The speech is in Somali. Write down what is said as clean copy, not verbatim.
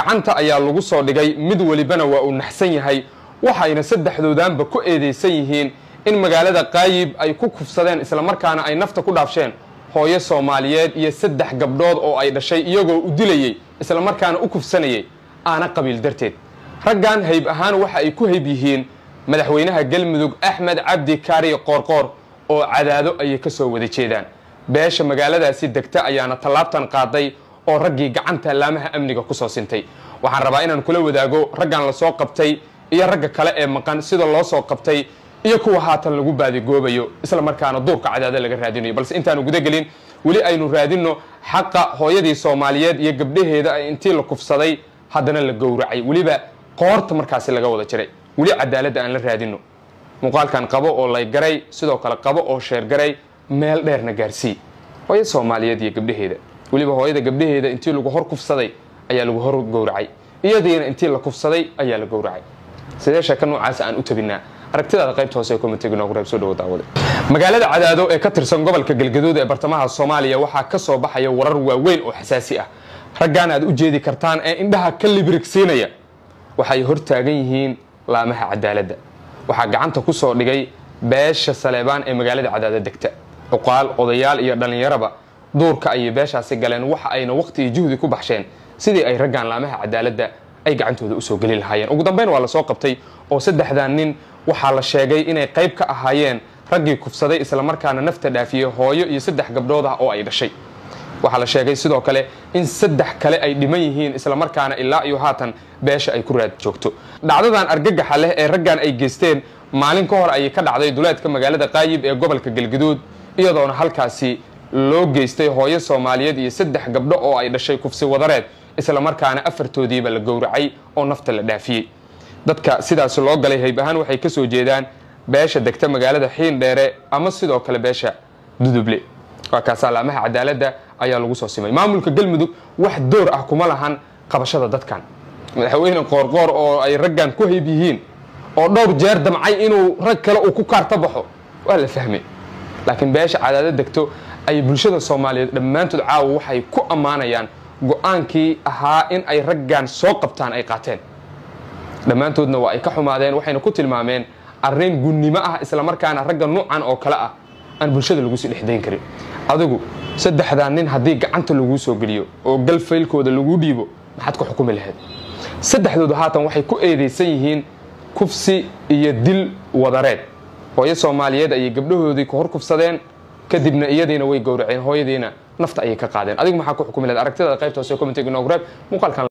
gacanta ayaa lagu soo dhigay mid walibana waa uu naxsan yahay waxayna saddexdoodaanba ku eedeysan yihiin in magaalada Qaayib ay ku kufsadeen isla markaana ay nafta ku dhaafsheen hooyo Soomaaliyeed iyo saddex gabdhood oo ay dhashay iyagoo u dilayay isla markaana u kufsanayay aana qabiil darteed raggan hayb ahaan waxa ay ku hayb yihiin madaxweynaha Galmudug Axmed Cabdi Kaari Qoorqoor oo cadaado ay ka soo wada jeedaan beesha magaaladaasi degta ayaana talaabtan qaaday oo raggii gacanta laamaha amniga ku soo sintay waxaan rabaa inaan kula wadaago raggan la soo qabtay iyo ragga kale ee maqan sida loo soo qabtay iyo kuwa haatan lagu baadi goobayo isla markaana duurka cadaada laga raadinayo balse intaanu guda gelin wali aynu raadino xaqa hooyadii Soomaaliyeed iyo gabdhaheeda intii la kufsaday haddana la gowracay waliba qoorta markaas laga wada jiray wali cadaalada aan la raadino muuqaalkan qabo oo lay garay sidoo kale qabo oo sheer garay meel dheerna gaarsii hooyada Soomaaliyeed iyo gabdhaheeda waliba hooyada gabdhaheeda intii lagu hor kufsaday ayaa lagu hor gowracay iyadiina intii la kufsaday ayaa la gowracay sidee sheeka noocaas aan u tabinaa aragtidaada qaybta hoose ee comment igno qrayb soo dhawaada magaalada Cadaado ee ka tirsan gobolka Galgaduud ee bartamaha Soomaaliya waxa ka soo baxaya warar waaweyn oo xasaasi ah raggan aad u jeedi kartaan ee indhaha ka librigsiinaya waxay hor taagan yihiin laamaha cadaaladda waxa gacanta ku soo dhigay beesha Saleebaan ee magaalada Cadaado degta uqaal odayaal iyo dhalinyaraba duurka ay beeshaasi galeen waxa ayna waqti iyo juhdi ku baxsheen sidii ay raggan laamaha cadaaladda ay gacantooda u soo gali lahaayeen ugu dambeyn waa la soo qabtay oo saddexdan nin waxa la sheegay inay qayb ka ahaayeen raggii kufsaday isla markaana nafta dhaafiyay hooyo iyo saddex gabdhood ah oo ay dhashay waxa la sheegay sidoo kale in saddex kale ay dhiman yihiin isla markaana ilaa iyo haatan beesha ay ku raad joogto dhacdadan argagaxa leh ee raggan ay geysteen maalin ka hor ay ka dhacday duleedka magaalada Qaayib ee gobolka Galgaduud iyadoona halkaasi loo geystay hooyo Soomaaliyeed iyo saddex gabdho oo ay dhashay kufsi wadareed isla markaana afartoodiiba la gowracay oo nafta la dhaafiyay dadka sidaas loo galay hayb ahaan waxay ka soo jeedaan beesha degta magaalada Xiindheere ama sidoo kale beesha Duduble waa ka salaamaha cadaaladda ayaa lagu soo simay maamulka Galmudug wax door ah kuma lahan qabashada dadkan madaxweyne Qoorqoor oo ay raggan ku hayb yihiin oo dhowr jeer damcay inuu rag kale uu ku kaarta baxo waa la fahmay laakiin beesha cadaalad degto ay bulshada Soomaaliyeed dhamaantood caaw waxay ku amaanayaan go'aankii ahaa in ay raggan soo qabtaan ay qaateen dhamaantoodna waa ay ka xumaadeen waxayna ku tilmaameen arrin gunnimo ah isla markaana ragga nuucan oo kale ah aan bulshada lagu sii dhexdeyn karin adigu saddexdan nin hadii gacanta lagu soo galiyo oo gal faylkooda lagu dhiibo maxaad ku xukumi lahayd saddexdoodu haatan waxay ku eedeysan yihiin kufsi iyo dil wadareed hooyo Soomaaliyeed ay gabdhahoodii ku hor kufsadeen kadibna iyadiina way gowraceen hooyadiina nafta ay ka qaadeen adigu maxaa ku xukumi lahayd aragtidaada qaybta hoose comment igno qrayb muuqaalkan